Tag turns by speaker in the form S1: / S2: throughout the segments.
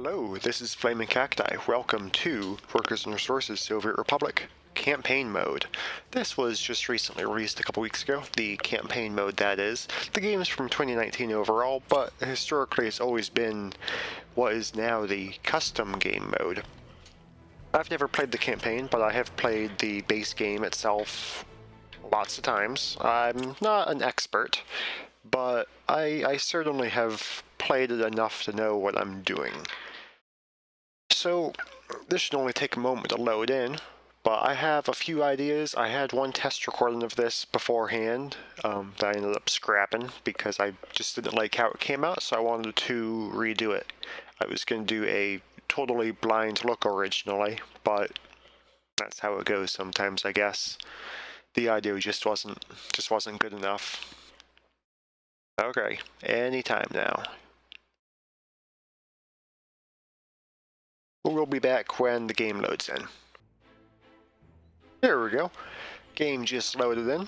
S1: Hello, this is FlamingCacti. Welcome to Workers and Resources Soviet Republic Campaign Mode. This was just recently released a couple weeks ago, the campaign mode that is. The game is from 2019 overall, but historically it's always been what is now the custom game mode. I've never played the campaign, but I have played the base game itself lots of times. I'm not an expert, but I certainly have played it enough to know what I'm doing. So this should only take a moment to load in, but I have a few ideas. I had one test recording of this beforehand that I ended up scrapping because I just didn't like how it came out, so I wanted to redo it. I was going to do a totally blind look originally, but that's how it goes sometimes, I guess. The audio just wasn't good enough. Okay, anytime now. We'll be back when the game loads in. There we go. Game just loaded in.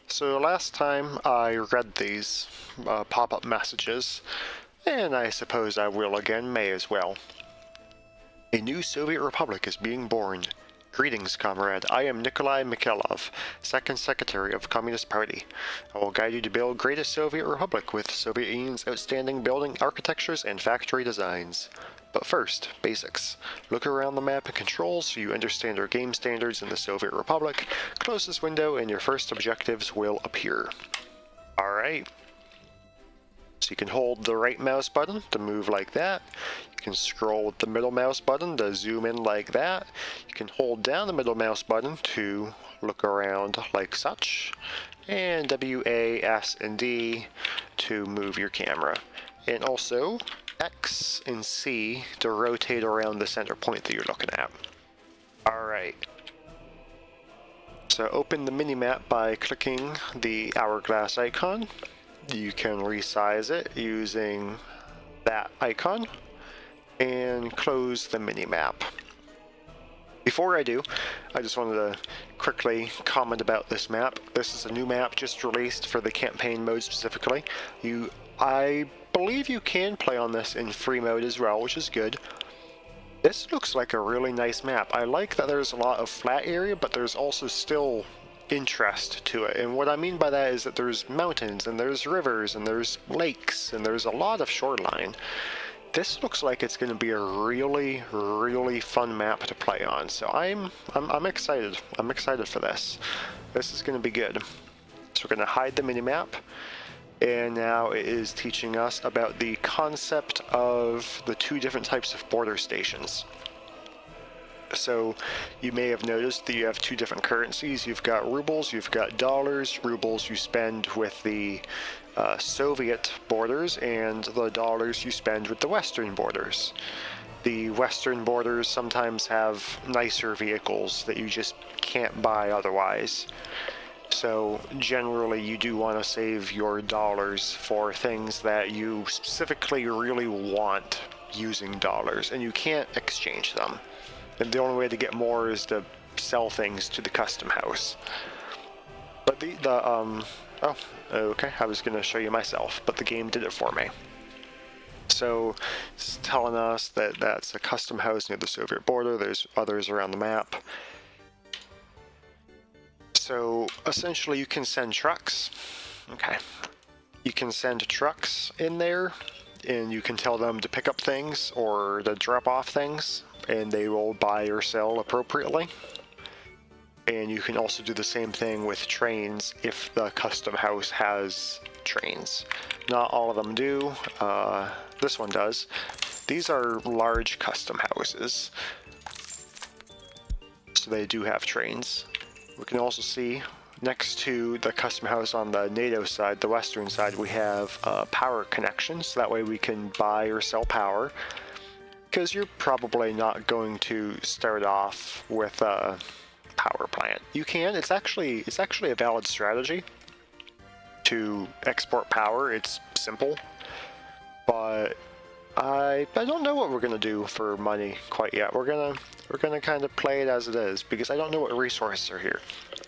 S1: So last time I read these pop-up messages, and I suppose I will again, may as well. A new Soviet Republic is being born. Greetings, comrade. I am Nikolai Mikhailov, Second Secretary of Communist Party. I will guide you to build greatest Soviet Republic with Soviet Union's outstanding building architectures and factory designs. But first, basics. Look around the map and controls so you understand our game standards in the Soviet Republic. Close this window and your first objectives will appear. Alright. So you can hold the right mouse button to move like that. You can scroll with the middle mouse button to zoom in like that. You can hold down the middle mouse button to look around like such. And W, A, S, and D to move your camera. And also X and C to rotate around the center point that you're looking at. Alright. So open the minimap by clicking the hourglass icon. You can resize it using that icon and close the minimap. Before I do, I just wanted to quickly comment about this map. This is a new map just released for the campaign mode specifically. I believe you can play on this in free mode as well, which is good. This looks like a really nice map. I like that there's a lot of flat area, but there's also still interest to it. And what I mean by that is that there's mountains, and there's rivers, and there's lakes, and there's a lot of shoreline. This looks like it's going to be a really, really fun map to play on. So I'm excited. I'm excited for this. This is going to be good. So we're going to hide the minimap. And now it is teaching us about the concept of the two different types of border stations. So you may have noticed that you have two different currencies. You've got rubles, you've got dollars. Rubles you spend with the Soviet borders, and the dollars you spend with the Western borders. The Western borders sometimes have nicer vehicles that you just can't buy otherwise. So generally you do want to save your dollars for things that you specifically really want using dollars, and you can't exchange them. And the only way to get more is to sell things to the custom house. But oh, okay, I was going to show you myself, but the game did it for me. So it's telling us that that's a custom house near the Soviet border. There's others around the map. So essentially you can send trucks. Okay. You can send trucks in there, and you can tell them to pick up things or to drop off things, and they will buy or sell appropriately. And you can also do the same thing with trains if the custom house has trains. Not all of them do. This one does. These are large custom houses, so they do have trains. We can also see next to the custom house on the NATO side, the western side, we have power connections. So that way we can buy or sell power, because you're probably not going to start off with a power plant. You can. It's actually a valid strategy to export power. It's simple, but I don't know what we're gonna do for money quite yet. We're gonna kind of play it as it is because I don't know what resources are here.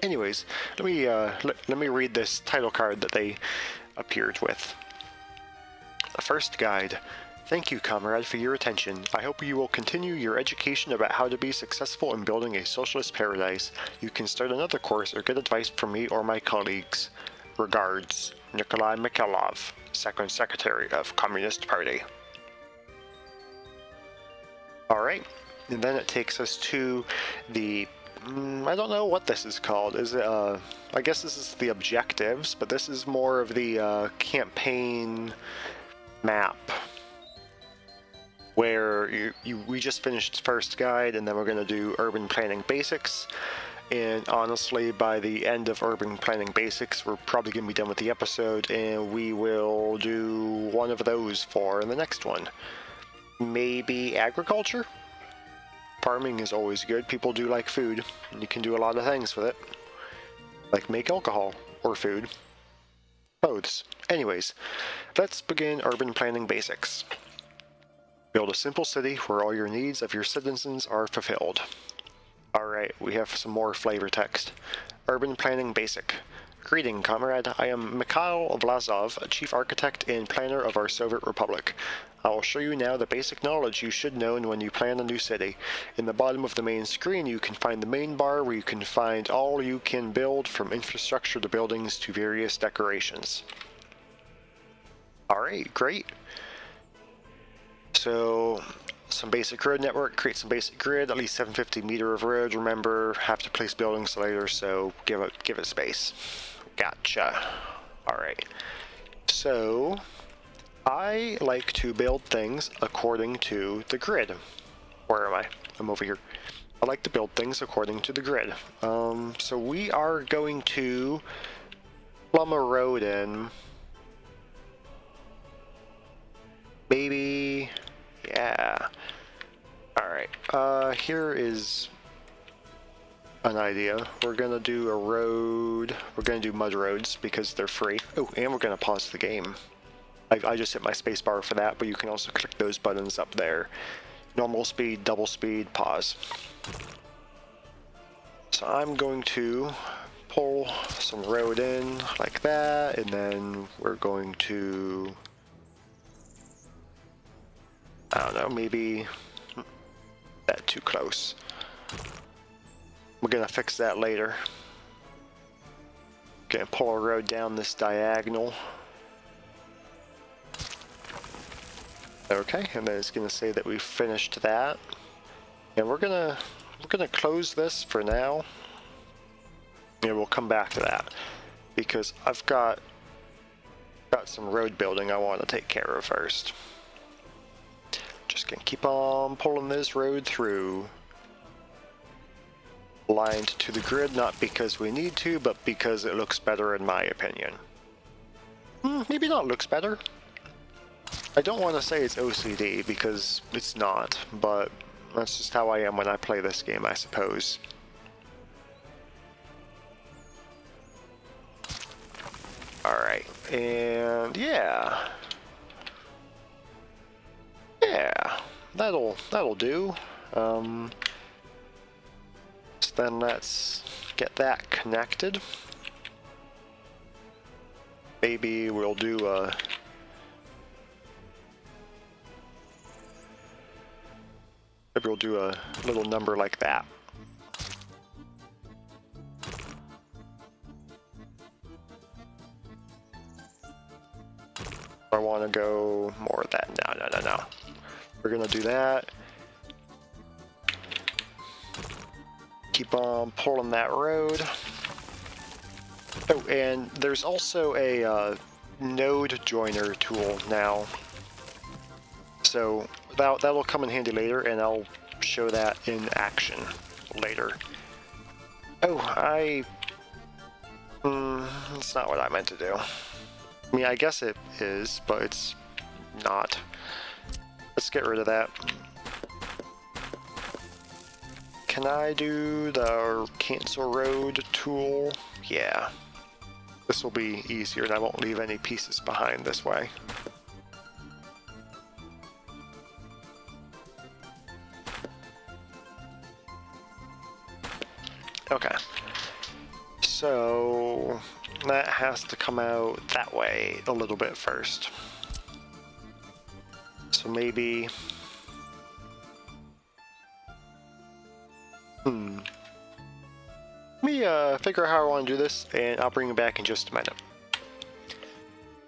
S1: Anyways, let me read this title card that they appeared with. The first guide. Thank you, comrade, for your attention. I hope you will continue your education about how to be successful in building a socialist paradise. You can start another course or get advice from me or my colleagues. Regards, Nikolai Mikhailov, Second Secretary of Communist Party. Alright, and then it takes us to the... I don't know what this is called. Is it, I guess this is the objectives, but this is more of the campaign map. Where we just finished first guide, and then we're going to do urban planning basics. And honestly, by the end of urban planning basics, we're probably going to be done with the episode, and we will do one of those for the next one. Maybe agriculture? Farming is always good. People do like food, and you can do a lot of things with it. Like make alcohol, or food. Clothes. Anyways, let's begin urban planning basics. Build a simple city where all your needs of your citizens are fulfilled. Alright, we have some more flavor text. Urban Planning Basic. Greeting, comrade. I am Mikhail Vlasov, Chief Architect and Planner of our Soviet Republic. I will show you now the basic knowledge you should know when you plan a new city. In the bottom of the main screen, you can find the main bar where you can find all you can build, from infrastructure to buildings to various decorations. Alright, great. So, some basic road network, create some basic grid, at least 750 meter of road. Remember, have to place buildings later, so give it space. Gotcha. Alright. So, I like to build things according to the grid. Where am I? I'm over here. I like to build things according to the grid. So we are going to plumb a road in. Maybe... yeah. Alright, here is an idea. We're gonna do a road. We're gonna do mud roads because they're free. Oh, and we're gonna pause the game. I just hit my spacebar for that, but you can also click those buttons up there. Normal speed, double speed, pause. So I'm going to pull some road in like that, and then we're going to... I don't know, maybe that too close. We're gonna fix that later. Gonna pull a road down this diagonal. Okay, and then it's gonna say that we finished that. And we're gonna close this for now. And we'll come back to that. Because I've got some road building I want to take care of first. Just gonna keep on pulling this road through. Aligned to the grid, not because we need to, but because it looks better in my opinion. Maybe not looks better. I don't want to say it's OCD because it's not, but that's just how I am when I play this game, I suppose. Alright, and yeah. Yeah, that'll do. So then let's get that connected. Maybe we'll do a... maybe we'll do a little number like that. I want to go more of that. No. We're gonna do that. Keep on pulling that road. Oh, and there's also a node joiner tool now. So that'll come in handy later, and I'll show that in action later. Oh, that's not what I meant to do. I mean, I guess it is, but it's not. Let's get rid of that. Can I do the cancel road tool? Yeah. This will be easier, and I won't leave any pieces behind this way. Okay. So that has to come out that way a little bit first. So maybe... Let me figure out how I want to do this, and I'll bring you back in just a minute.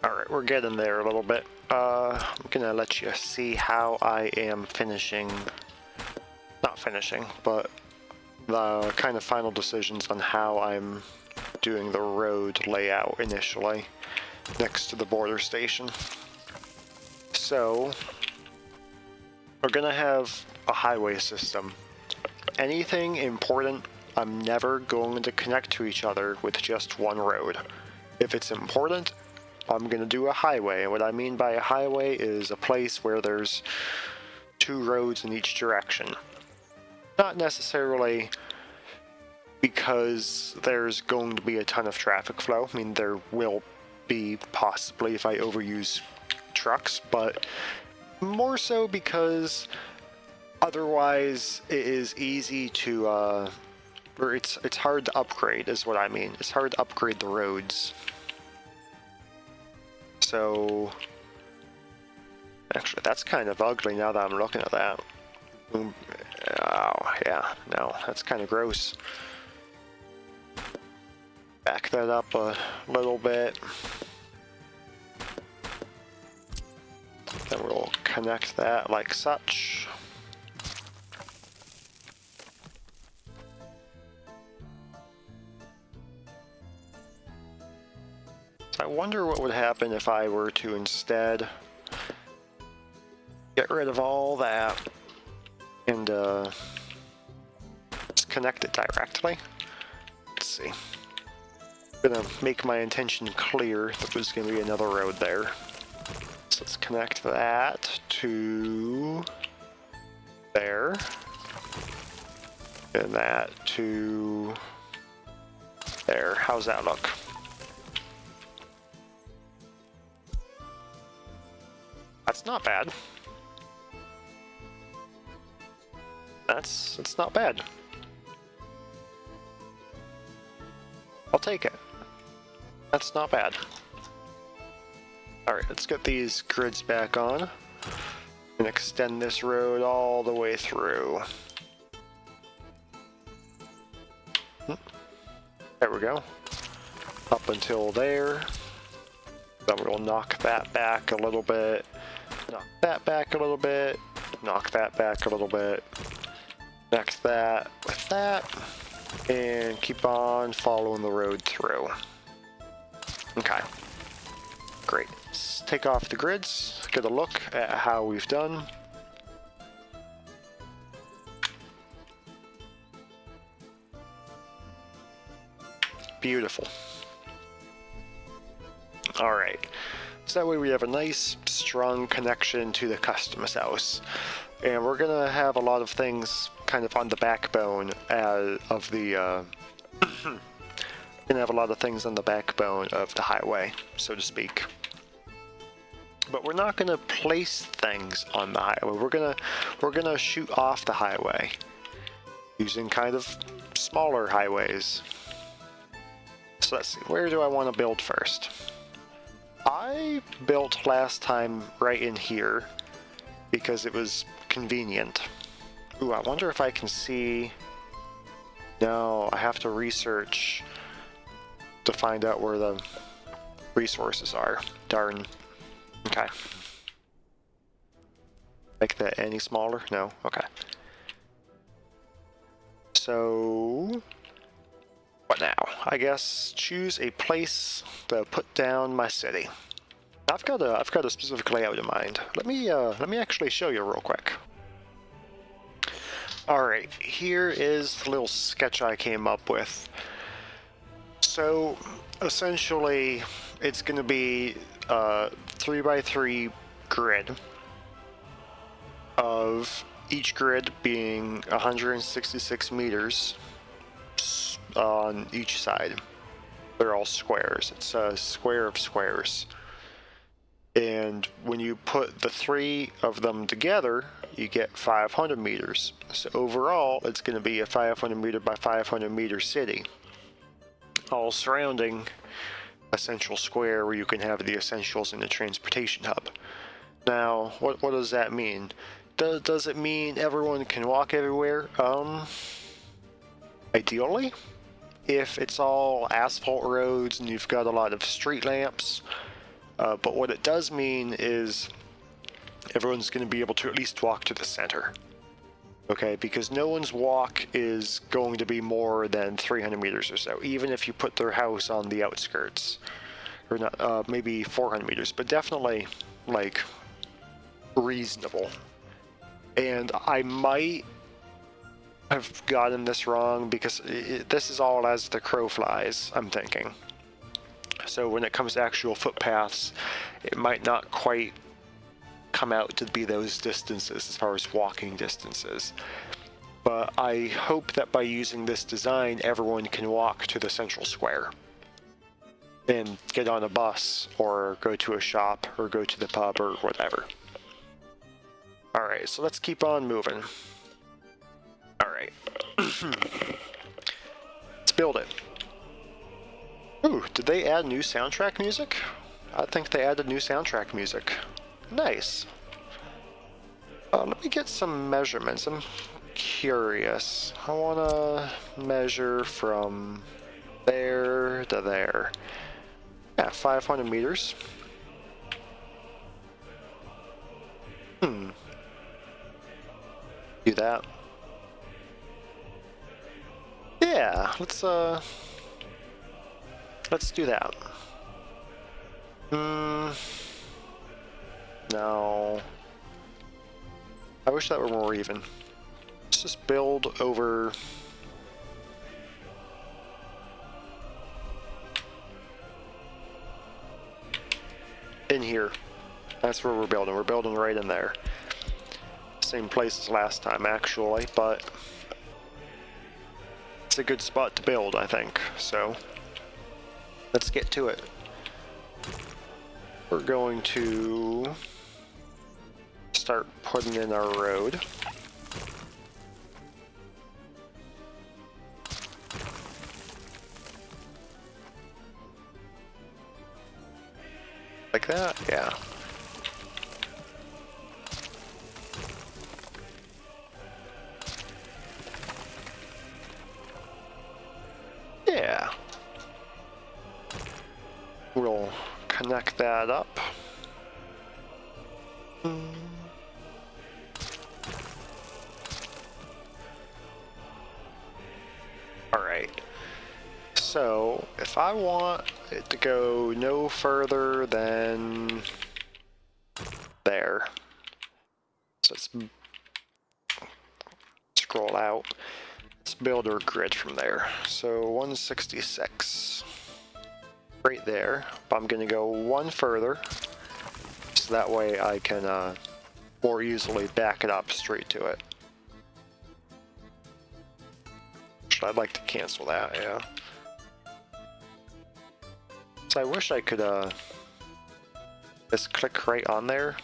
S1: Alright, we're getting there a little bit. I'm gonna let you see how I am finishing... Not finishing, but the kind of final decisions on how I'm doing the road layout initially next to the border station. So, we're gonna have a highway system. Anything important, I'm never going to connect to each other with just one road. If it's important, I'm gonna do a highway, and what I mean by a highway is a place where there's two roads in each direction. Not necessarily because there's going to be a ton of traffic flow. I mean, there will be possibly if I overuse trucks, but more so because otherwise it is easy to, or it's hard to upgrade is what I mean. It's hard to upgrade the roads. So, actually that's kind of ugly now that I'm looking at that. Oh, yeah, no, that's kind of gross. Back that up a little bit. Then we'll connect that like such. So I wonder what would happen if I were to instead get rid of all that and just connect it directly. Let's see. I'm gonna make my intention clear that there's gonna be another road there. So let's connect that to there, and that to there. How's that look? That's not bad. That's not bad. I'll take it. That's not bad. Alright, let's get these grids back on and extend this road all the way through. There we go. Up until there. Then we'll knock that back a little bit. Knock that back a little bit. Knock that back a little bit. Connect that with that. And keep on following the road through. Okay. Great. Let's take off the grids, get a look at how we've done. Beautiful. Alright. So that way we have a nice, strong connection to the customs house. And we're gonna have a lot of things kind of on the backbone of the, gonna have a lot of things on the backbone of the highway, so to speak. But we're not gonna place things on the highway. We're gonna shoot off the highway using kind of smaller highways. So let's see, where do I want to build first? I built last time right in here because it was convenient. Ooh, I wonder if I can see... No, I have to research to find out where the resources are. Darn. Okay. Make that any smaller? No? Okay. So... what now? I guess choose a place to put down my city. I've got a specific layout in mind. Let me actually show you real quick. Alright, here is the little sketch I came up with. So essentially it's going to be a 3x3 grid of each grid being 166 meters on each side. They're all squares. It's a square of squares. And when you put the three of them together, you get 500 meters. So overall, it's going to be a 500 meter by 500 meter city, all surrounding a central square where you can have the essentials and the transportation hub. Now, what does that mean? Does it mean everyone can walk everywhere? Ideally, if it's all asphalt roads and you've got a lot of street lamps. But what it does mean is everyone's going to be able to at least walk to the center. Okay, because no one's walk is going to be more than 300 meters or so, even if you put their house on the outskirts. Or not, maybe 400 meters, but definitely, like, reasonable. And I might have gotten this wrong because this is all as the crow flies, I'm thinking. So when it comes to actual footpaths, it might not quite come out to be those distances as far as walking distances. But I hope that by using this design, everyone can walk to the central square and get on a bus or go to a shop or go to the pub or whatever. Alright, so let's keep on moving. Alright. Let's build it. Ooh, did they add new soundtrack music? I think they added new soundtrack music. Nice. Let me get some measurements. I'm curious. I want to measure from there to there. Yeah, 500 meters. Do that. Yeah, let's do that. No. I wish that were more even. Let's just build over... in here. That's where we're building. We're building right in there. Same place as last time, actually, but it's a good spot to build, I think. So let's get to it. We're going to start putting in our road. Like that? Yeah. Yeah. We'll connect that up. Alright. So, if I want it to go no further than there. So let's scroll out. Let's build our grid from there. So 166. Right there. But I'm going to go one further. So that way I can more easily back it up straight to it. I'd like to cancel that, yeah. So I wish I could just click right on there.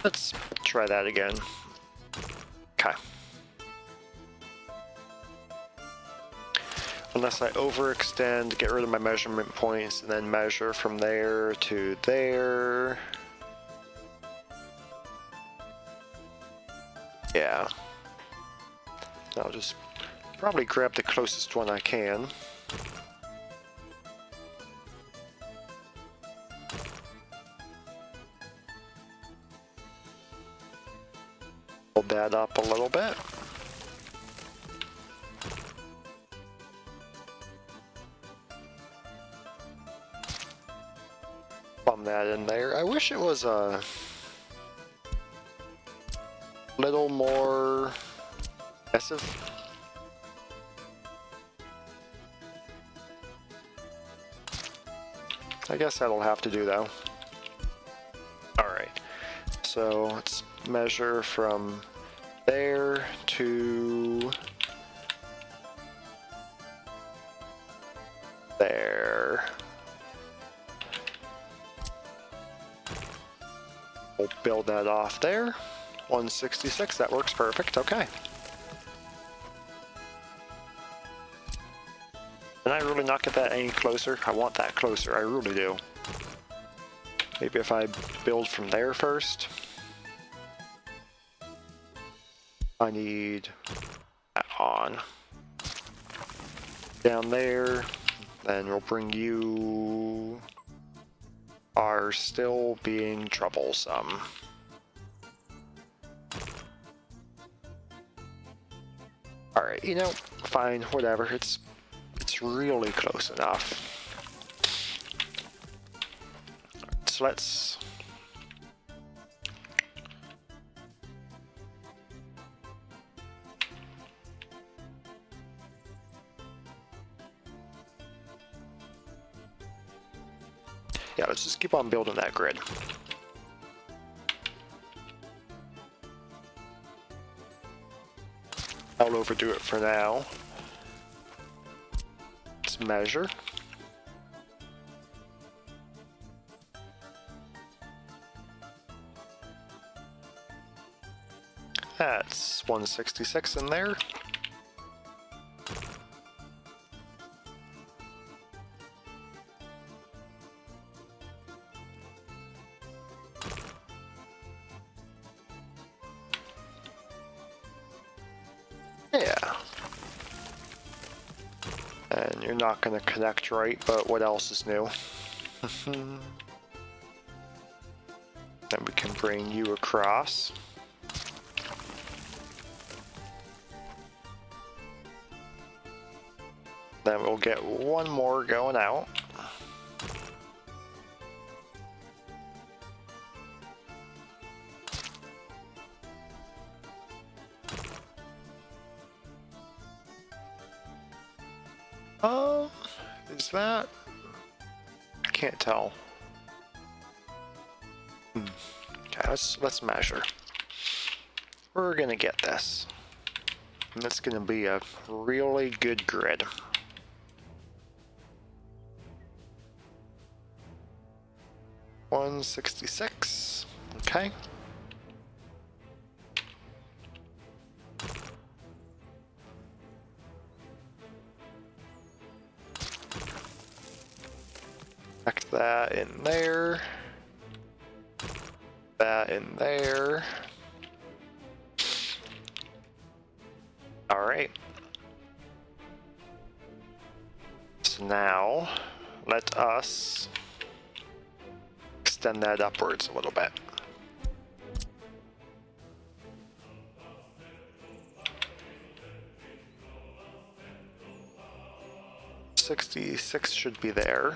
S1: Let's try that again. Okay. Unless I overextend, get rid of my measurement points, and then measure from there to there. Yeah. I'll just probably grab the closest one I can. Hold that up a little bit. Plumb that in there. I wish it was a little more aggressive. I guess that'll have to do though. Alright, so let's measure from there to there. We'll build that off there. 166, that works perfect, okay. Can I really not get that any closer? I want that closer, I really do. Maybe if I build from there first. I need that on. Down there, then we'll bring you... are still being troublesome. Alright, you know, fine, whatever, it's really close enough. So let's... yeah, let's just keep on building that grid. I'll overdo it for now. Let's measure. That's 166 in there. Yeah. And you're not going to connect right, but what else is new? Then we can bring you across. Then we'll get one more going out. Is that? I can't tell. Okay, let's measure. We're gonna get this. And it's gonna be a really good grid. $166. Okay. Back that in there. That in there. All right. So now, let us extend that upwards a little bit. $66 should be there.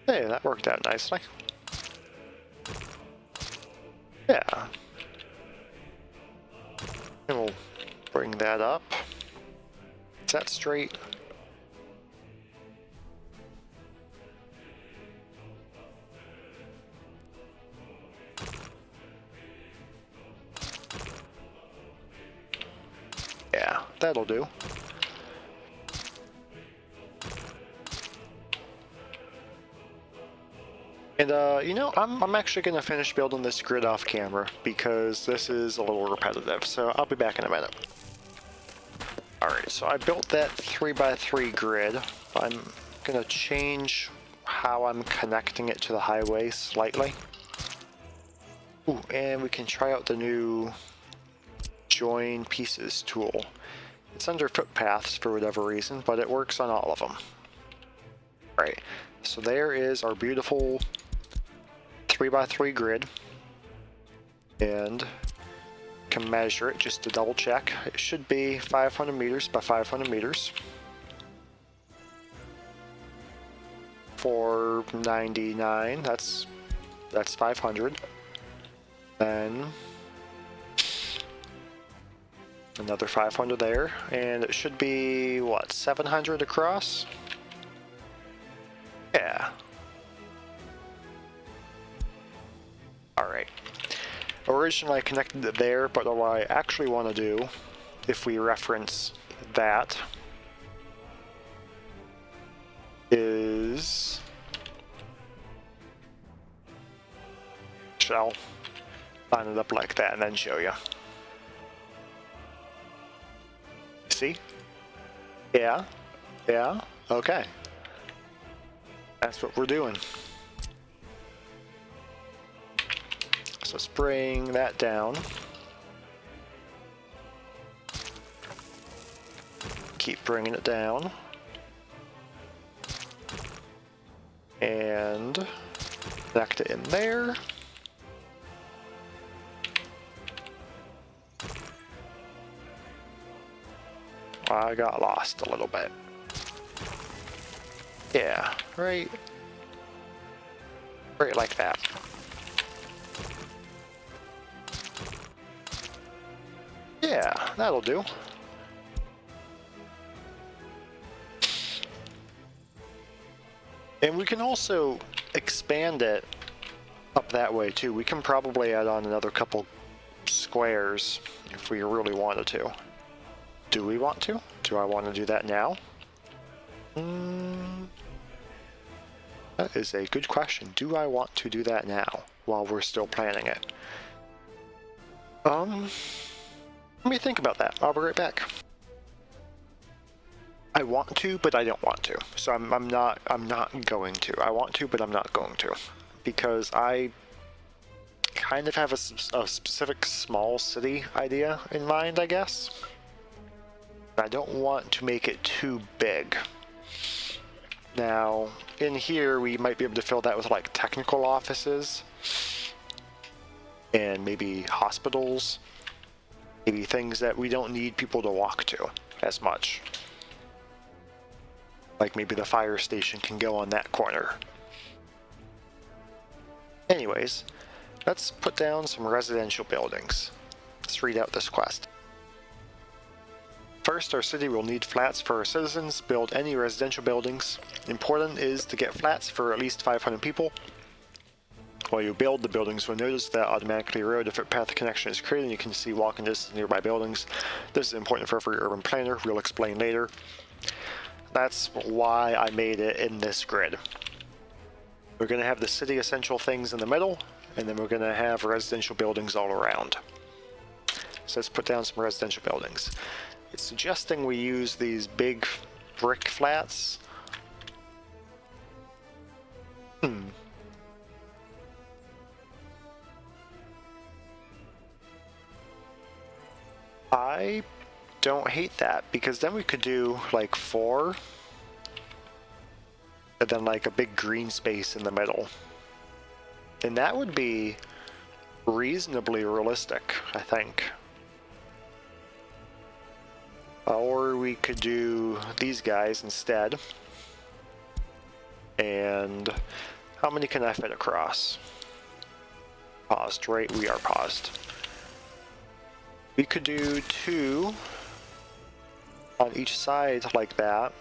S1: Hey, that worked out nicely. Yeah. And we'll bring that up. Is that straight? Yeah, that'll do. And you know, I'm actually gonna finish building this grid off camera because this is a little repetitive, so I'll be back in a minute. Alright, so I built that 3x3 grid. I'm gonna change how I'm connecting it to the highway slightly. Ooh, and we can try out the new join pieces tool. It's under footpaths for whatever reason, but it works on all of them. Alright, so there is our beautiful 3x3 grid, and can measure it just to double check. It should be 500 meters by 500 meters. 499, that's 500. Then another 500 there, and it should be what, 700 across? Yeah. Alright. Originally I connected it there, but what I actually want to do, if we reference that, is... I'll line it up like that and then show you. see? Yeah. Yeah. Okay. That's what we're doing. So let's bring that down. Keep bringing it down. And connect it in there. I got lost a little bit. Yeah, right like that. Yeah, that'll do. And we can also expand it up that way too. We can probably add on another couple squares if we really wanted to. Do we want to? Do I want to do that now? That is a good question. Do I want to do that now while we're still planning it? Let me think about that. I'll be right back. I want to, but I don't want to. So I'm not going to. I want to, but I'm not going to, because I kind of have a specific small city idea in mind, I guess. I don't want to make it too big. Now, in here, we might be able to fill that with like technical offices and maybe hospitals, maybe things that we don't need people to walk to as much. Like maybe the fire station can go on that corner. Anyways, let's put down some residential buildings. Let's read out this quest. First, our city will need flats for our citizens. Build any residential buildings. Important is to get flats for at least 500 people. While you build, the buildings will notice that automatically erode. A footpath connection is created and you can see walking distance nearby buildings. This is important for every urban planner. We'll explain later. That's why I made it in this grid. We're going to have the city essential things in the middle, and then we're going to have residential buildings all around. So let's put down some residential buildings. It's suggesting we use these big brick flats. I don't hate that, because then we could do like 4 and then like a big green space in the middle, and that would be reasonably realistic, I think. Or we could do these guys instead. And how many can I fit across? Paused, right? We are paused. We could do 2 on each side like that.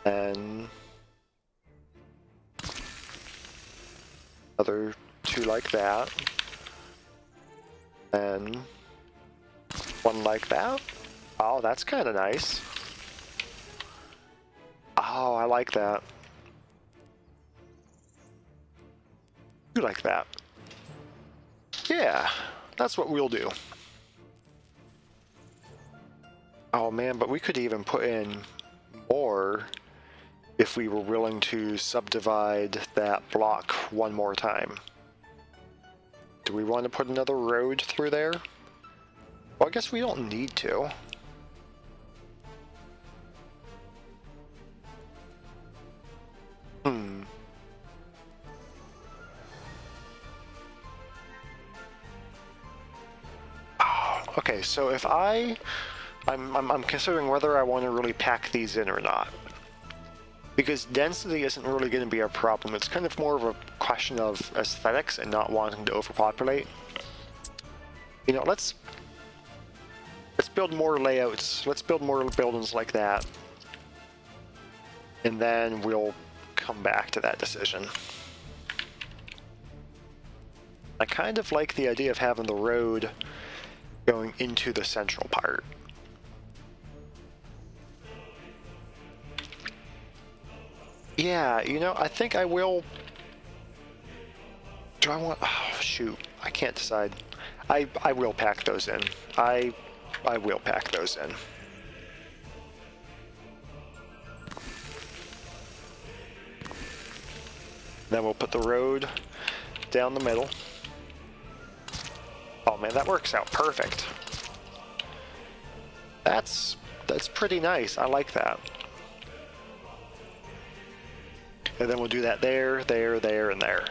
S1: And another 2 like that. And 1 like that. Oh, that's kind of nice. Oh, I like that. 2 like that. Yeah, that's what we'll do. Oh man, but we could even put in more if we were willing to subdivide that block 1 more time. Do we want to put another road through there? Well, I guess we don't need to. Oh, okay, so if I'm considering whether I want to really pack these in or not. Because density isn't really going to be a problem. It's kind of more of a question of aesthetics and not wanting to overpopulate. You know, let's build more layouts. Let's build more buildings like that. And then we'll come back to that decision. I kind of like the idea of having the road going into the central part. Yeah, you know, I think I will... Do I want... Oh, shoot. I can't decide. I will pack those in. I I will pack those in. Then we'll put the road down the middle. Oh man, that works out perfect. That's pretty nice. I like that. And then we'll do that there, there, there, and there.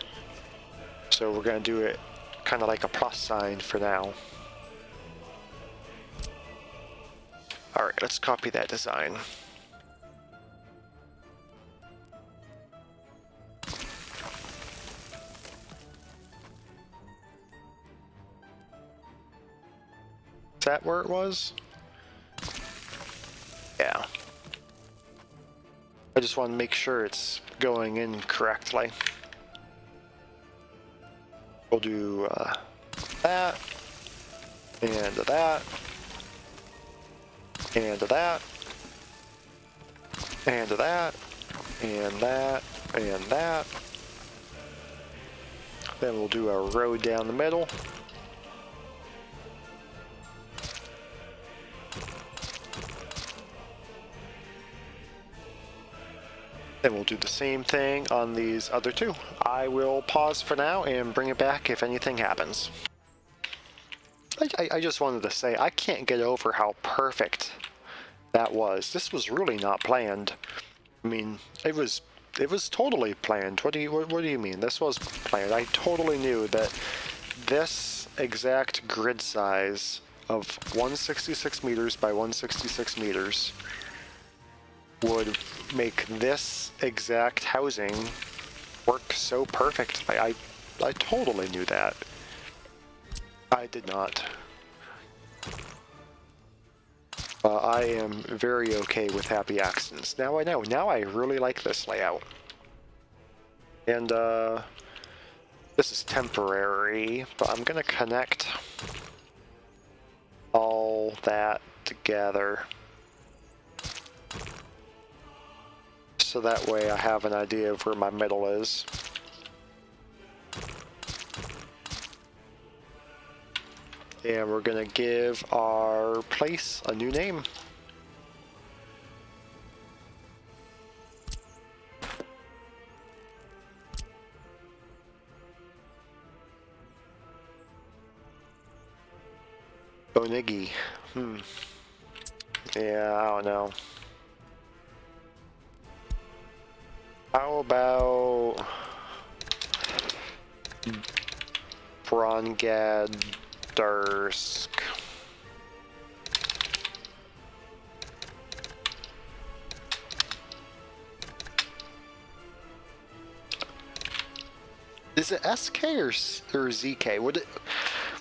S1: So we're going to do it kind of like a plus sign for now. Alright, let's copy that design. Is that where it was? Yeah. I just want to make sure it's going in correctly. We'll do that, and that, and that, and that, and that, and that. Then we'll do a road down the middle. Then we'll do the same thing on these other two. I will pause for now and bring it back if anything happens. I just wanted to say, I can't get over how perfect that was. This was really not planned. I mean, it was totally planned. What do you mean? This was planned. I totally knew that this exact grid size of 166 meters by 166 meters would make this exact housing work so perfectly. I totally knew that. I did not. I am very okay with happy accidents. Now I know. Now I really like this layout. And this is temporary, but I'm gonna connect all that together. So that way I have an idea of where my middle is. And we're gonna give our place a new name. Bonigi. Yeah, I don't know. How about Bongradursk? Is it SK or ZK? What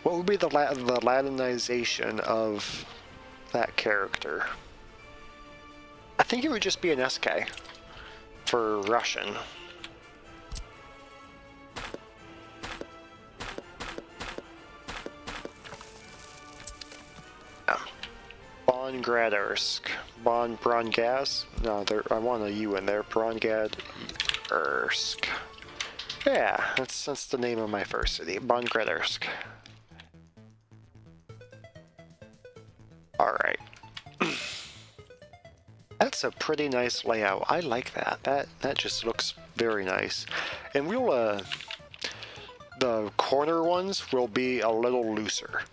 S1: would be the Latinization of that character? I think it would just be an SK for Russian. Yeah. Bongradursk. Bongaz? No, I want a U in there. Bongradursk. Yeah, that's the name of my first city. Bongradursk. Alright. That's a pretty nice layout. I like that. That just looks very nice. And we'll the corner ones will be a little looser.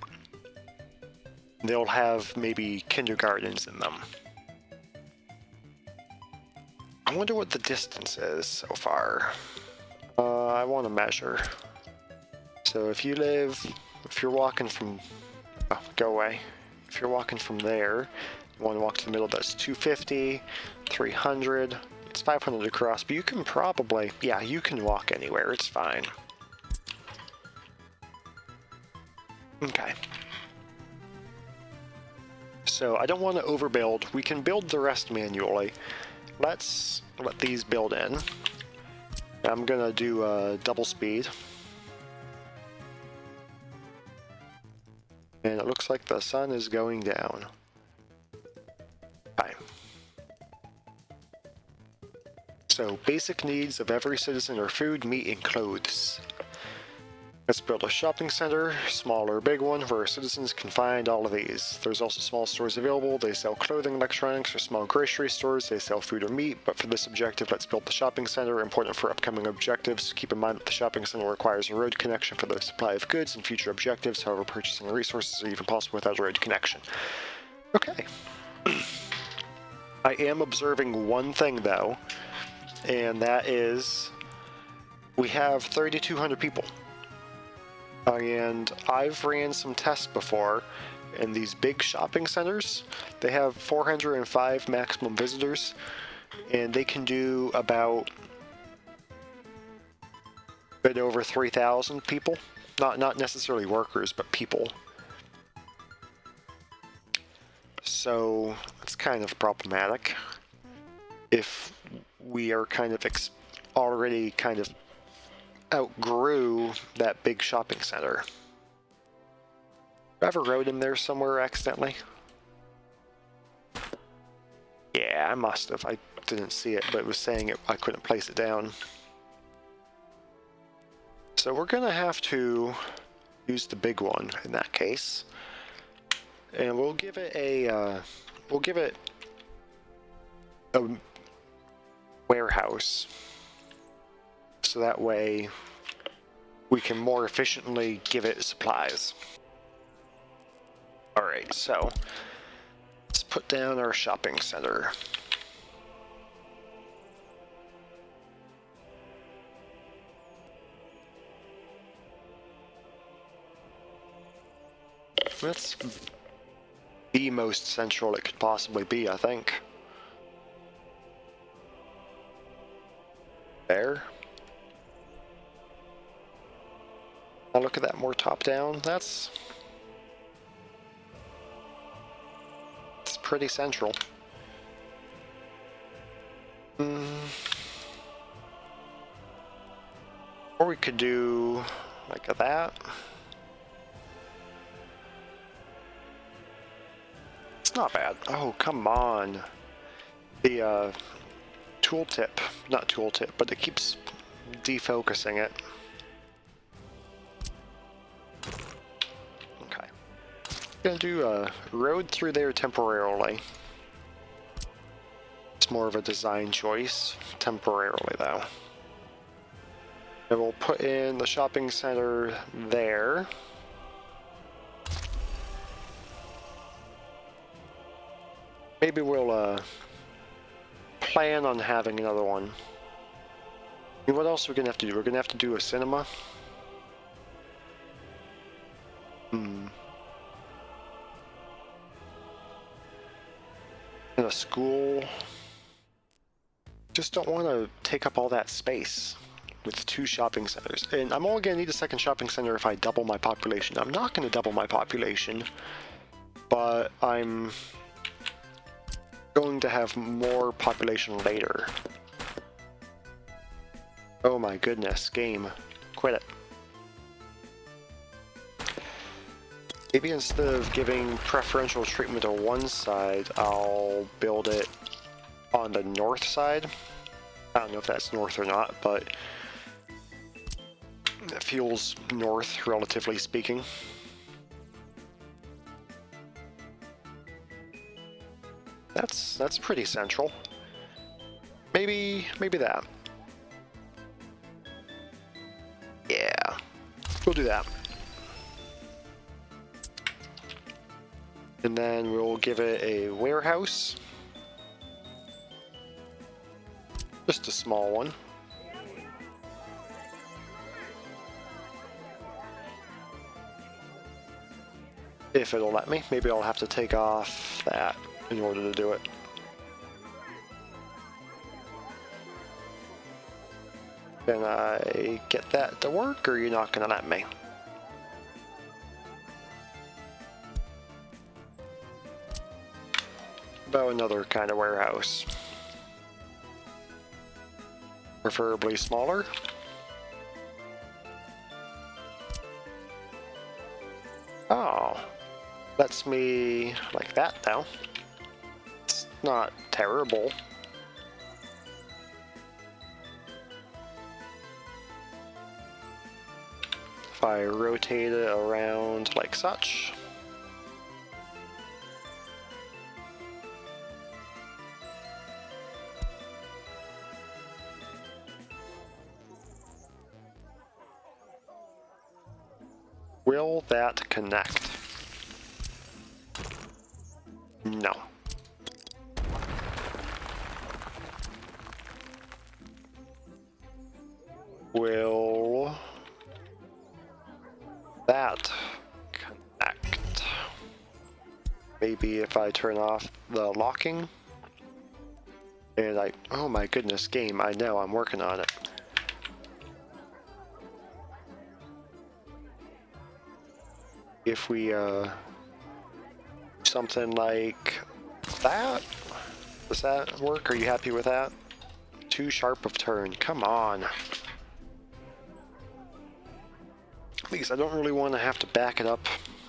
S1: They'll have maybe kindergartens in them. I wonder what the distance is so far. I want to measure. So if you're walking from, go away. If you're walking from there, you want to walk to the middle, that's 250, 300, it's 500 across, but you can probably, yeah, you can walk anywhere, it's fine. Okay. So I don't want to overbuild. We can build the rest manually. Let's let these build in. I'm gonna do double speed. And it looks like the sun is going down. Okay. So, basic needs of every citizen are food, meat, and clothes. Let's build a shopping center, small or big one, where citizens can find all of these. There's also small stores available. They sell clothing, electronics, or small grocery stores. They sell food or meat, but for this objective, let's build the shopping center. Important for upcoming objectives. Keep in mind that the shopping center requires a road connection for the supply of goods and future objectives. However, purchasing resources are even possible without a road connection. Okay. I am observing one thing, though, and that is we have 3,200 people. And I've ran some tests before, and these big shopping centers, they have 405 maximum visitors, and they can do about a bit over 3,000 people. Not necessarily workers, but people. So it's kind of problematic if we are kind of already kind of outgrew that big shopping center. I have a road in there somewhere accidentally? Yeah, I must have. I didn't see it, but it was saying it, I couldn't place it down. So we're gonna have to use the big one in that case, and we'll give it a warehouse. So that way we can more efficiently give it supplies. Alright, so let's put down our shopping center. That's the most central it could possibly be, I think. There. Now look at that, more top down. That's pretty central. Or we could do like that. It's not bad. Oh, come on. The tooltip, not tooltip, but it keeps defocusing it. Okay. Gonna do a road through there temporarily. It's more of a design choice, temporarily though. And we'll put in the shopping center there. Maybe we'll plan on having another one. I mean, what else are we gonna have to do? We're gonna have to do a cinema. And a school. Just don't want to take up all that space with 2 shopping centers. And I'm only going to need a second shopping center if I double my population. I'm not going to double my population, but I'm going to have more population later. Oh my goodness, game. Quit it. Maybe instead of giving preferential treatment to one side, I'll build it on the north side. I don't know if that's north or not, but it feels north, relatively speaking. That's pretty central. Maybe that. Yeah, we'll do that. And then we'll give it a warehouse. Just a small one. If it'll let me. Maybe I'll have to take off that in order to do it. Can I get that to work, or are you not gonna let me? About another kind of warehouse. Preferably smaller. Oh, lets me like that now. It's not terrible. If if I rotate it around like such. Will that connect? No. Will that connect? Maybe if I turn off the locking and oh my goodness, game, I know, I'm working on it. If we something like that, does that work? Are you happy with that? Too sharp of turn, come on. Please, I don't really want to have to back it up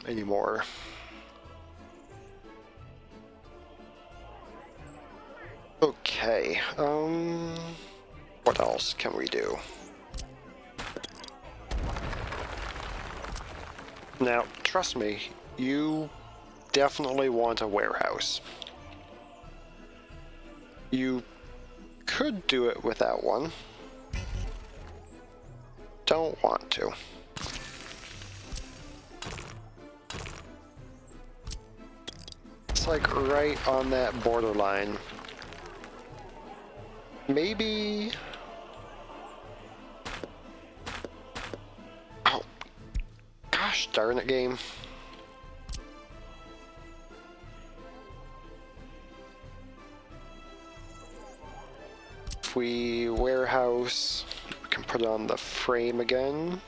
S1: anymore. Okay, what else can we do? Now, trust me, you definitely want a warehouse. You could do it without one. Don't want to. It's like right on that borderline. Maybe... Oh, gosh darn it, game. If we warehouse, we can put it on the frame again.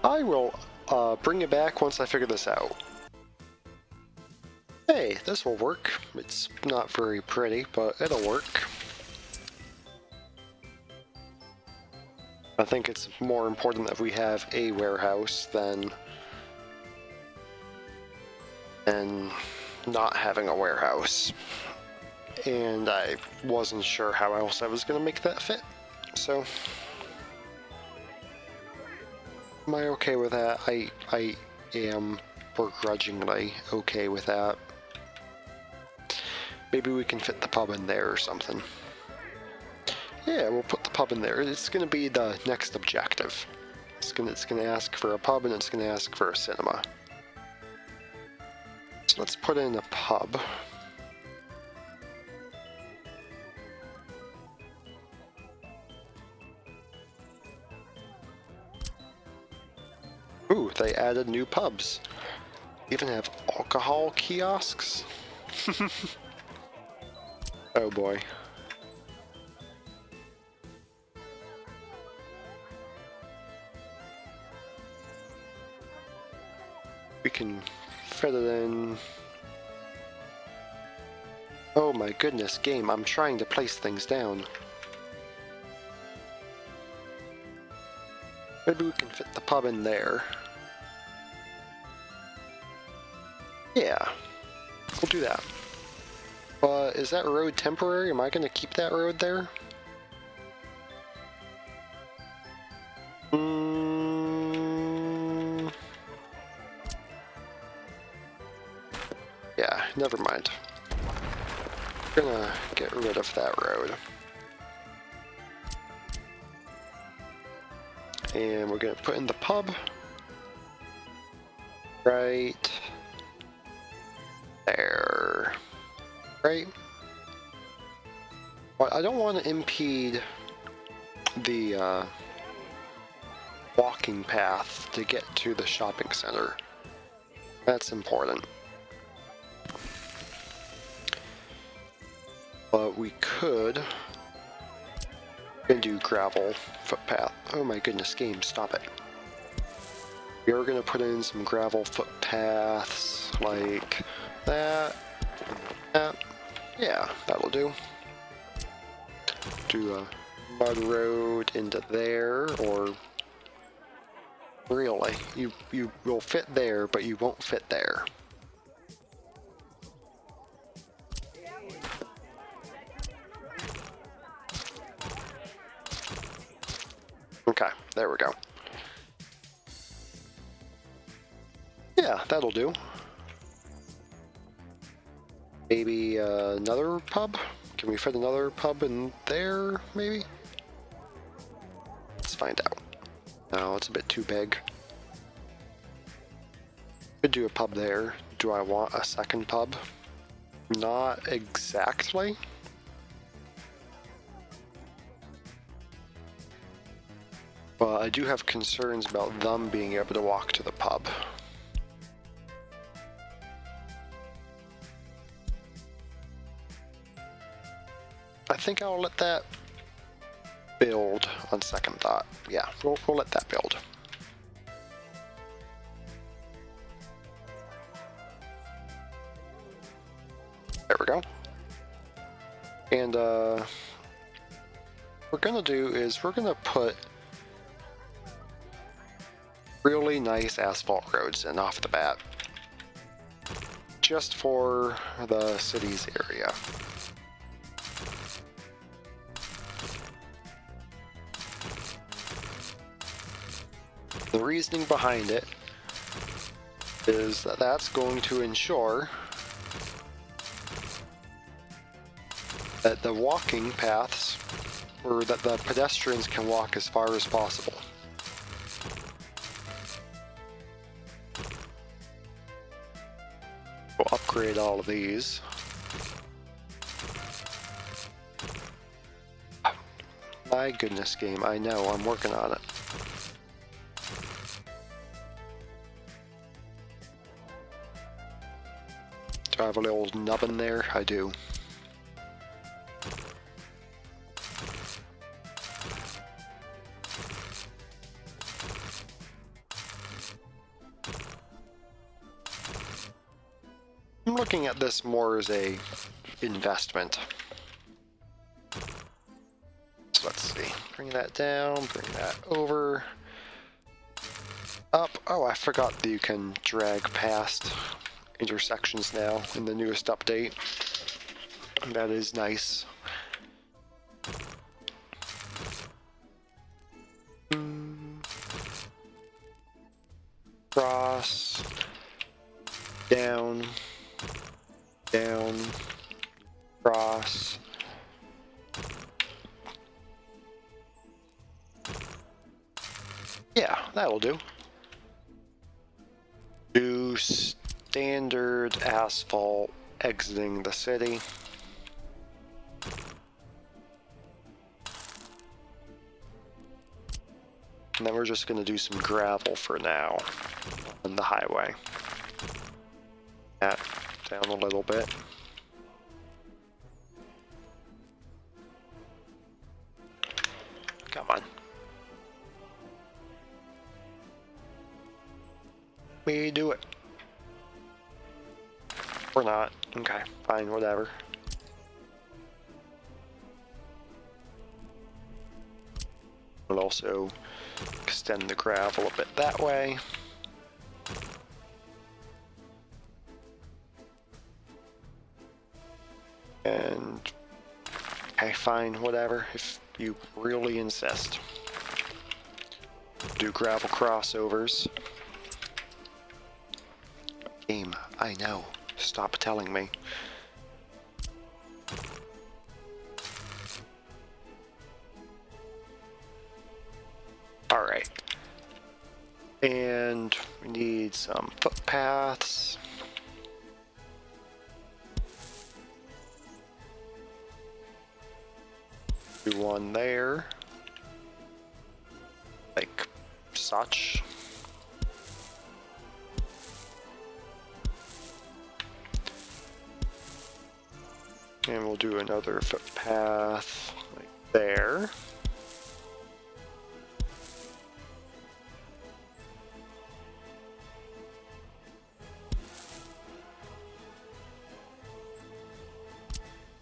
S1: I will bring it back once I figure this out. Hey, this will work. It's not very pretty, but it'll work. I think it's more important that we have a warehouse than not having a warehouse. And I wasn't sure how else I was going to make that fit, so... Am I okay with that? I am begrudgingly okay with that. Maybe we can fit the pub in there or something. Yeah, we'll put the pub in there. It's gonna be the next objective. It's gonna ask for a pub and it's gonna ask for a cinema. So let's put in a pub. Ooh, they added new pubs. Even have alcohol kiosks? Oh boy. We can fit it in. Oh my goodness, game, I'm trying to place things down. Maybe we can fit the pub in there. Yeah, we'll do that. But is that road temporary? Am I going to keep that road there? Yeah, never mind. We're gonna get rid of that road. And we're gonna put in the pub. Right there. Right? Well, I don't want to impede the walking path to get to the shopping center. That's important. But we could do gravel footpath. Oh my goodness, game, stop it. We are gonna put in some gravel footpaths like that. Yeah, that'll do. Do a mud road into there, or really, you will fit there, but you won't fit there. Okay, there we go. Yeah, that'll do. Maybe another pub? Can we fit another pub in there, maybe? Let's find out. No, it's a bit too big. Could do a pub there. Do I want a second pub? Not exactly. But I do have concerns about them being able to walk to the pub. I think I'll let that build on second thought. Yeah, we'll let that build. There we go. And what we're gonna do is we're gonna put really nice asphalt roads in off the bat, just for the city's area. The reasoning behind it is that that's going to ensure that the walking paths, or that the pedestrians can walk as far as possible. We'll upgrade all of these. My goodness, game, I know, I'm working on it. Do I have a little nubbin there? I do. I'm looking at this more as a investment. So let's see. Bring that down, bring that over. Up. Oh, I forgot that you can drag past intersections now in the newest update. That is nice. Cross. Down. Down. Cross. Yeah, that'll do. Do standard asphalt exiting the city. And then we're just going to do some gravel for now on the highway. That down a little bit. Come on. We do it. Or not. Okay, fine, whatever. We'll also extend the gravel a bit that way. And okay, fine, whatever, if you really insist. Do gravel crossovers. Game, I know. Stop telling me. Alright. And we need some footpaths. Do one there. Like such. And we'll do another footpath like there.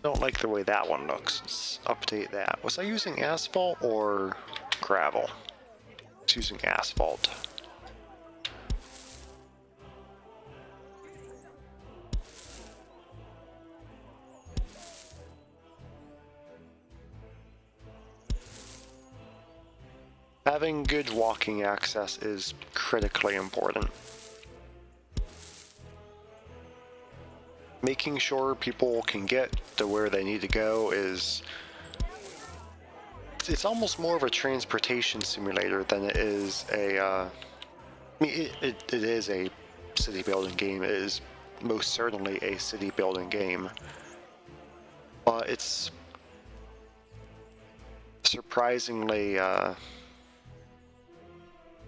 S1: Don't like the way that one looks. Let's update that. Was I using asphalt or gravel? It's using asphalt. Having good walking access is critically important. Making sure people can get to where they need to go is... It's almost more of a transportation simulator than it is a... I mean, it is a city building game. It is most certainly a city building game. But it's surprisingly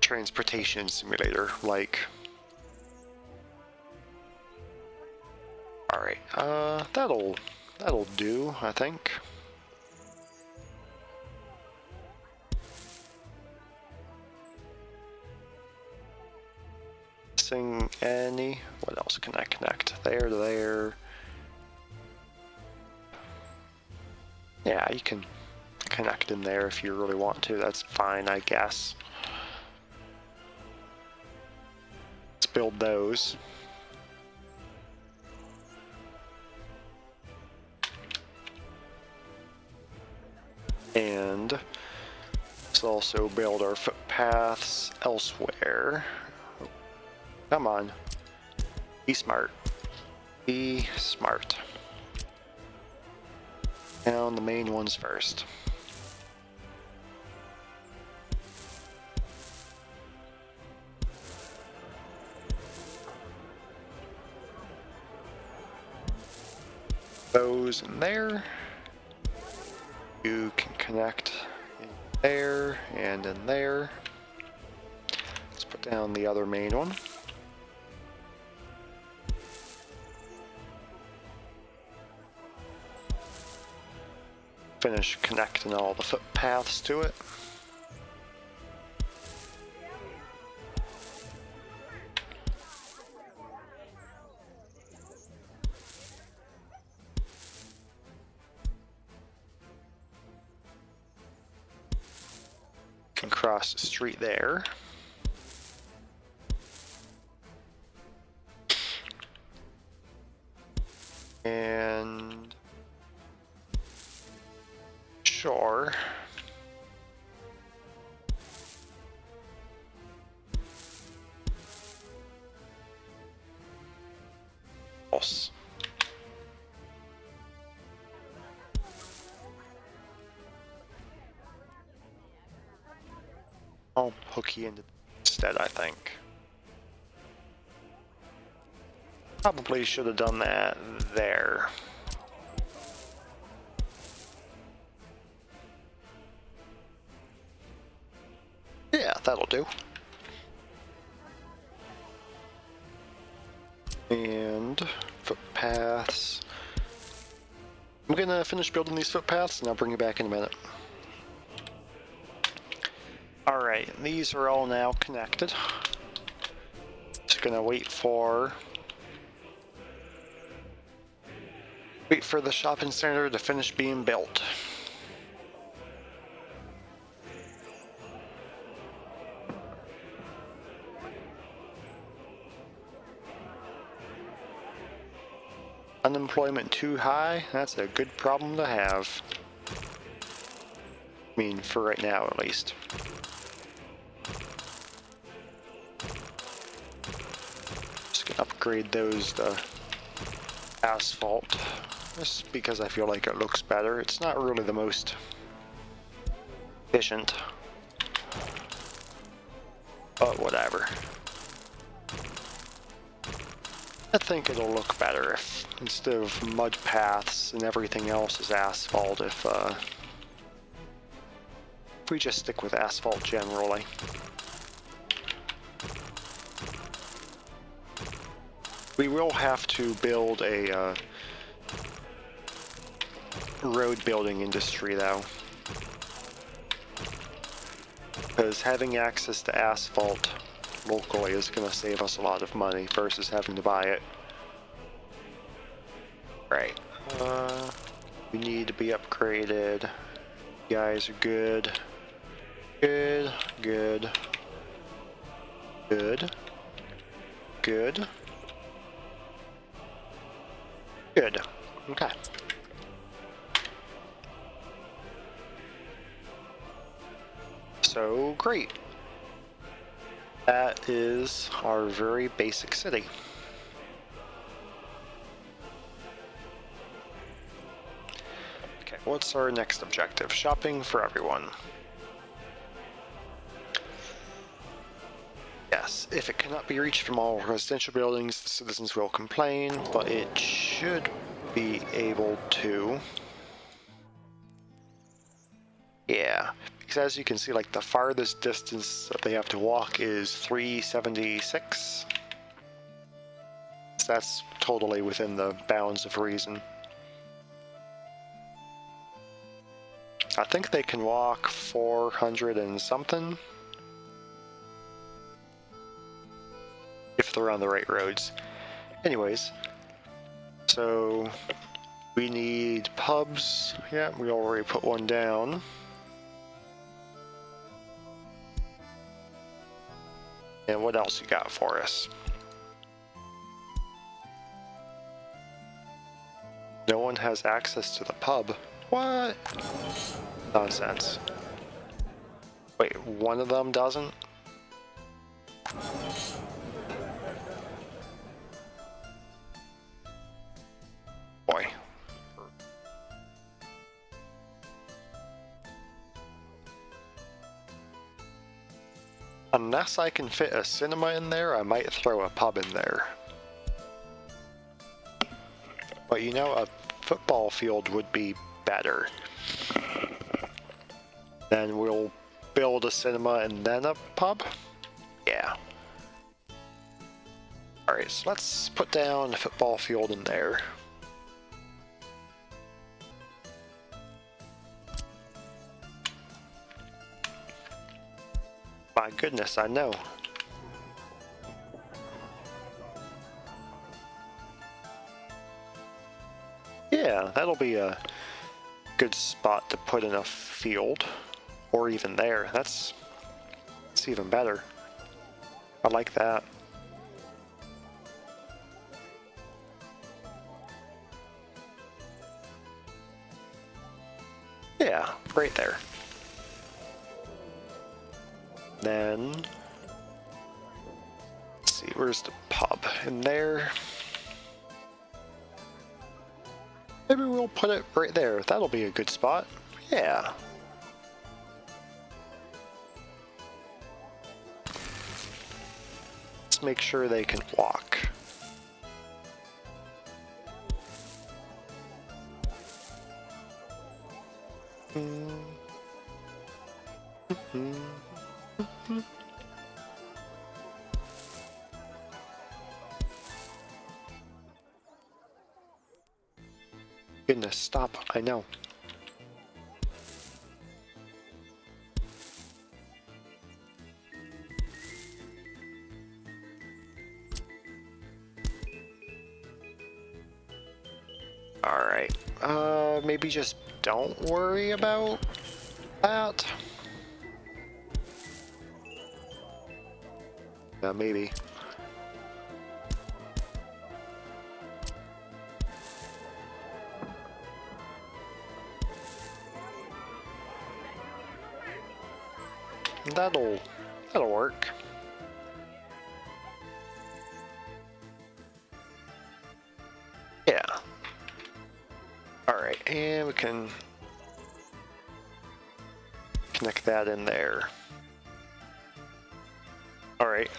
S1: transportation simulator like. All right, that'll do, I think. Missing any? What else can I connect? There to there. Yeah, you can connect in there if you really want to. That's fine, I guess. Let's build those. And let's also build our footpaths elsewhere. Come on. Be smart. Be smart. Down the main ones first. Those in there. You can connect in there and in there. Let's put down the other main one. Finish connecting all the footpaths to it. Can cross the street there. And sure. False. I'll hook you into instead, I think. Probably should have done that there. Yeah, that'll do. And footpaths. I'm gonna finish building these footpaths and I'll bring you back in a minute. Alright, these are all now connected. Just gonna wait for the shopping center to finish being built. Unemployment too high? That's a good problem to have. I mean, for right now at least. Just gonna upgrade those to asphalt. Just because I feel like it looks better. It's not really the most efficient. But whatever. I think it'll look better if, instead of mud paths and everything else is asphalt, if we just stick with asphalt generally. We will have to build a road building industry though, because having access to asphalt locally is going to save us a lot of money versus having to buy it. Right. We need to be upgraded. You guys are good. Good. Good. Good. Good. Good. Okay. So great. That is our very basic city. Okay, what's our next objective? Shopping for everyone. Yes, if it cannot be reached from all residential buildings, the citizens will complain, but it should be able to. Yeah, because as you can see, like the farthest distance that they have to walk is 376. So that's totally within the bounds of reason. I think they can walk 400 and something. If they're on the right roads. Anyways, so we need pubs. Yeah, we already put one down. And what else you got for us? No one has access to the pub. What? Nonsense. Wait, one of them doesn't? Boy. Unless I can fit a cinema in there, I might throw a pub in there. But you know, a football field would be better. Then we'll build a cinema and then a pub? Yeah. Alright, so let's put down a football field in there. My goodness, I know. Yeah, that'll be a good spot to put in a field. Or even there. That's even better. I like that. Yeah, right there. Then, let's see, where's the pub? In there. Maybe we'll put it right there. That'll be a good spot. Yeah. Let's make sure they can walk. Goodness, stop. I know. Alright. Maybe just don't worry about that. Maybe. That'll work. Yeah. Alright, and we can connect that in there. Alright,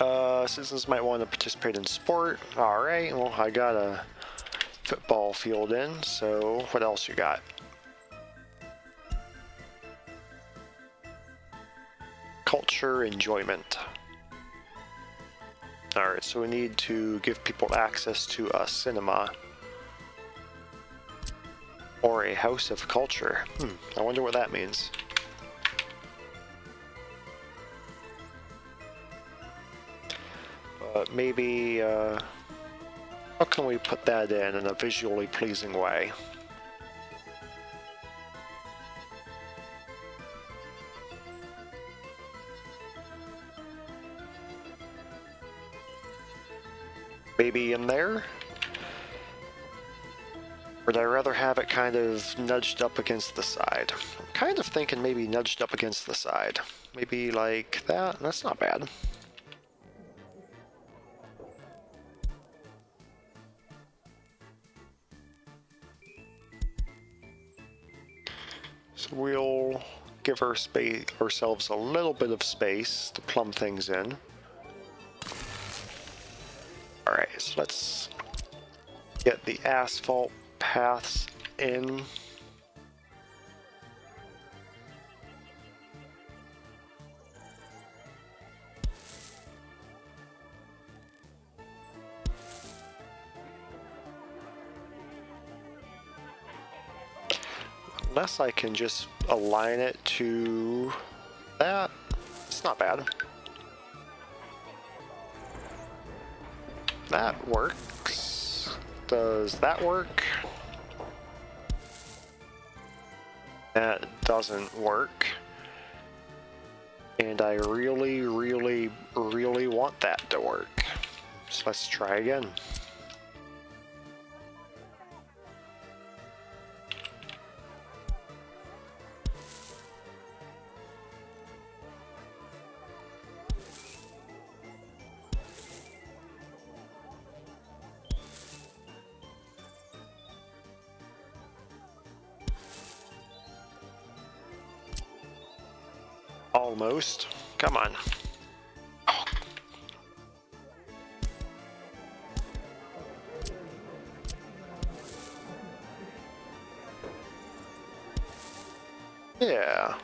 S1: citizens might want to participate in sport. Alright, well, I got a football field in, so what else you got? Culture, enjoyment. Alright, so we need to give people access to a cinema. Or a house of culture. I wonder what that means. But maybe, how can we put that in a visually pleasing way? Maybe in there? Would I rather have it kind of nudged up against the side? I'm kind of thinking maybe nudged up against the side. Maybe like that? That's not bad. So we'll give ourselves a little bit of space to plumb things in. Alright, so let's get the asphalt paths in. Unless I can just align it to that, it's not bad. That works. Does that work? That doesn't work. And I really, really, really want that to work. So let's try again. Almost. Come on. Oh. Yeah.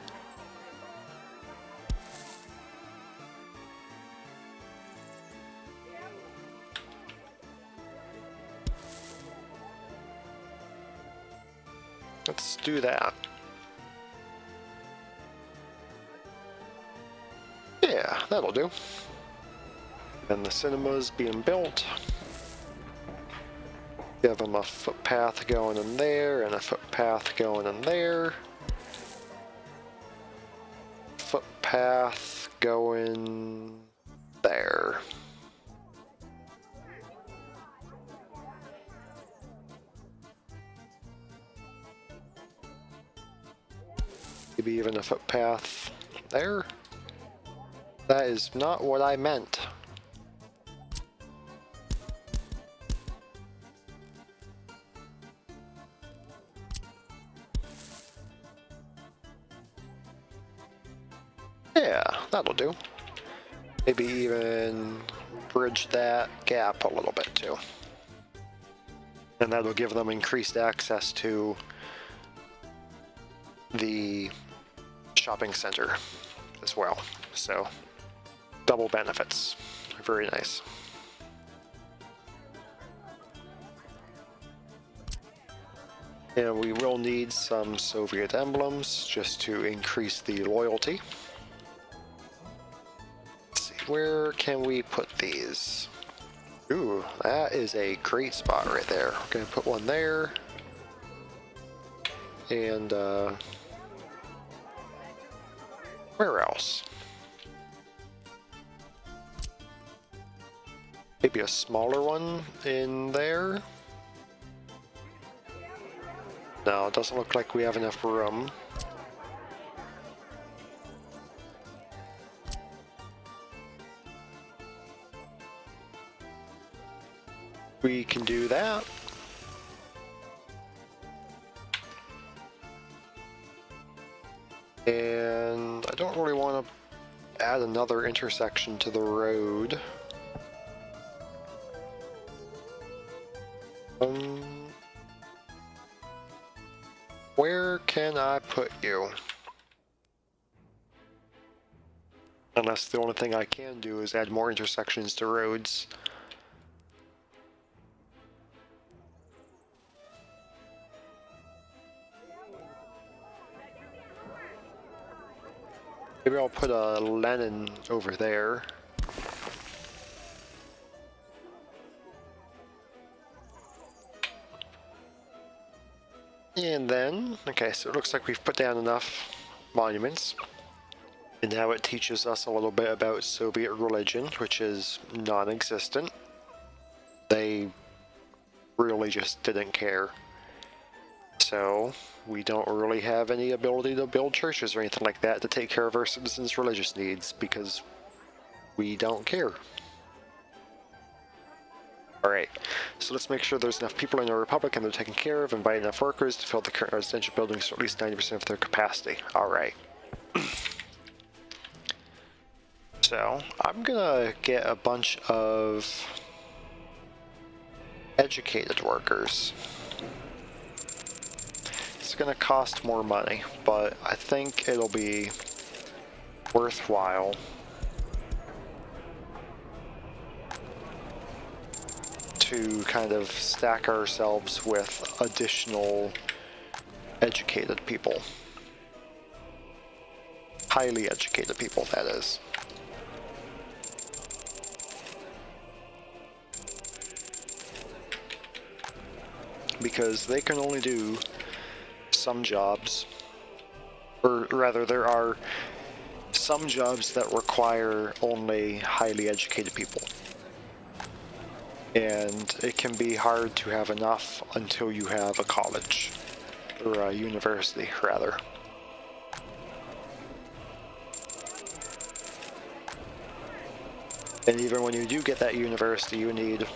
S1: Let's do that. Yeah, that'll do. And the cinema's being built. Give them a footpath going in there and a footpath going in there. Footpath going there. Maybe even a footpath there. That is not what I meant. Yeah, that'll do. Maybe even bridge that gap a little bit too. And that'll give them increased access to the shopping center as well. So, double benefits. Very nice. And we will need some Soviet emblems just to increase the loyalty. Let's see, where can we put these? Ooh, that is a great spot right there. We're gonna put one there. And where else? Maybe a smaller one in there? No, it doesn't look like we have enough room. We can do that. And I don't really want to add another intersection to the road. Where can I put you? Unless the only thing I can do is add more intersections to roads. Maybe I'll put a Lenin over there. And then, okay, so it looks like we've put down enough monuments. And now it teaches us a little bit about Soviet religion, which is non-existent. They really just didn't care. So we don't really have any ability to build churches or anything like that to take care of our citizens' religious needs because we don't care. Alright, so let's make sure there's enough people in our republic and they're taken care of and by enough workers to fill the current residential buildings to at least 90% of their capacity. Alright. So, I'm gonna get a bunch of educated workers. It's gonna cost more money, but I think it'll be worthwhile to kind of stack ourselves with additional educated people. Highly educated people, that is. Because they can only do some jobs, or rather there are some jobs that require only highly educated people. And it can be hard to have enough until you have a college, or a university, rather. And even when you do get that university, you need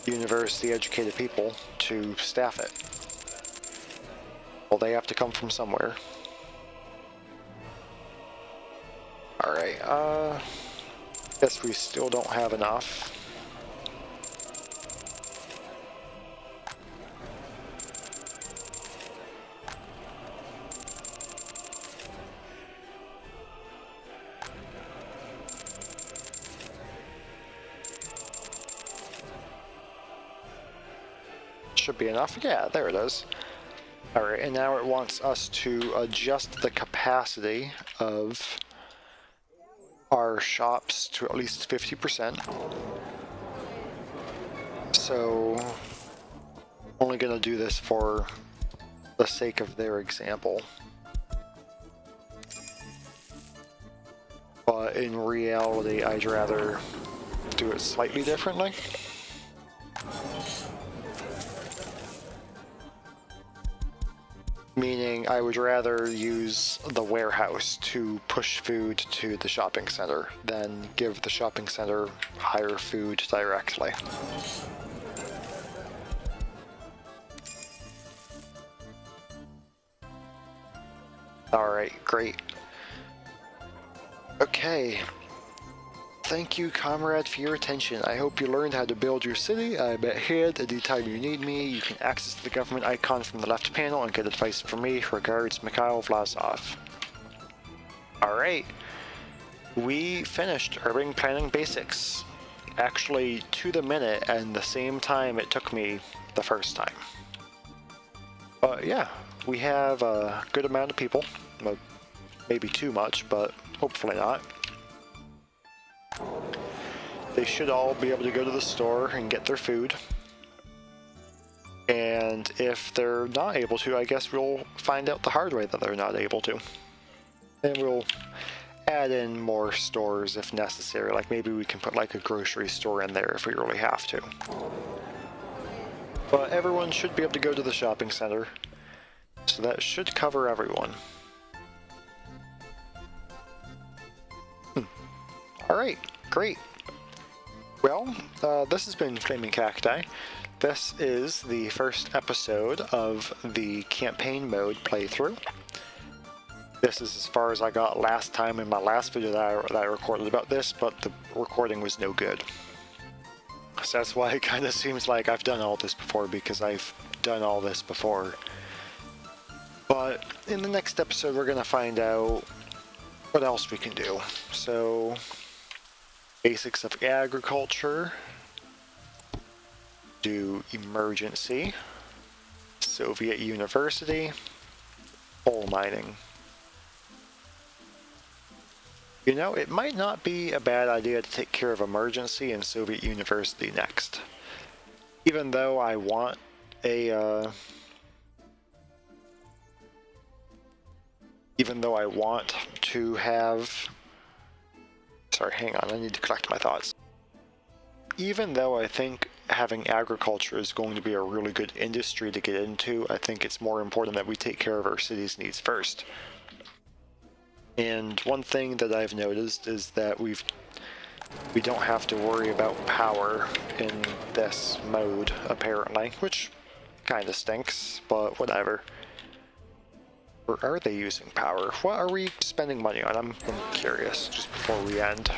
S1: university-educated people to staff it. Well, they have to come from somewhere. Alright, guess we still don't have enough. Should be enough. Yeah, there it is. Alright, and now it wants us to adjust the capacity of our shops to at least 50%. So, only going to do this for the sake of their example. But in reality, I'd rather do it slightly differently. Meaning I would rather use the warehouse to push food to the shopping center than give the shopping center higher food directly. Alright, great. Okay. Thank you, comrade, for your attention. I hope you learned how to build your city. I'm ahead anytime you need me. You can access the government icon from the left panel and get advice from me. Regards, Mikhailov. Alright. We finished urban planning basics. Actually, to the minute and the same time it took me the first time. But yeah, we have a good amount of people. Well, maybe too much, but hopefully not. They should all be able to go to the store and get their food. And if they're not able to, I guess we'll find out the hard way that they're not able to. And we'll add in more stores if necessary. Like maybe we can put like a grocery store in there if we really have to. But everyone should be able to go to the shopping center. So that should cover everyone. Alright, great. Well, this has been FlamingCacti. This is the first episode of the campaign mode playthrough. This is as far as I got last time in my last video that I recorded about this, but the recording was no good. So that's why it kind of seems like I've done all this before, because I've done all this before. But in the next episode we're going to find out what else we can do. So, basics of agriculture, do emergency, Soviet University, coal mining. You know, it might not be a bad idea to take care of emergency and Soviet University next. Even though I want a, even though I want to have... Sorry, hang on, I need to collect my thoughts. Even though I think having agriculture is going to be a really good industry to get into, I think it's more important that we take care of our city's needs first. And one thing that I've noticed is that we don't have to worry about power in this mode, apparently, which kind of stinks, but whatever. Or are they using power? What are we spending money on? I'm curious, just before we end.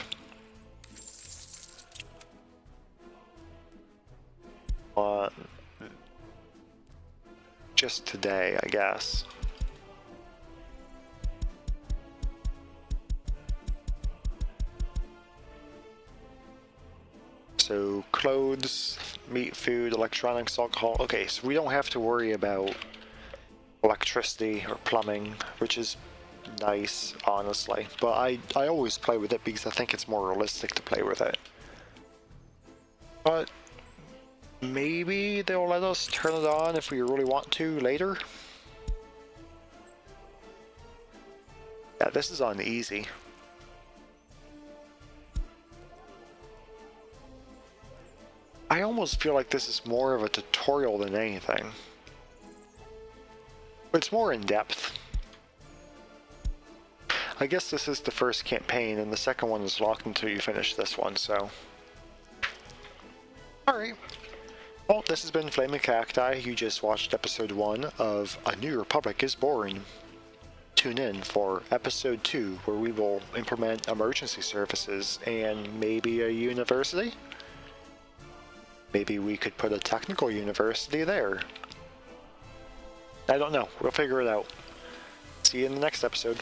S1: Just today, I guess. So clothes, meat, food, electronics, alcohol. Okay, so we don't have to worry about electricity or plumbing, which is nice, honestly. But I always play with it because I think it's more realistic to play with it. But maybe they'll let us turn it on if we really want to later. Yeah, this is on easy. I almost feel like this is more of a tutorial than anything. But it's more in depth. I guess this is the first campaign, and the second one is locked until you finish this one, so... Alright. Well, this has been FlamingCacti. You just watched episode 1 of A New Republic is Born. Tune in for episode 2, where we will implement emergency services and maybe a university? Maybe we could put a technical university there. I don't know. We'll figure it out. See you in the next episode.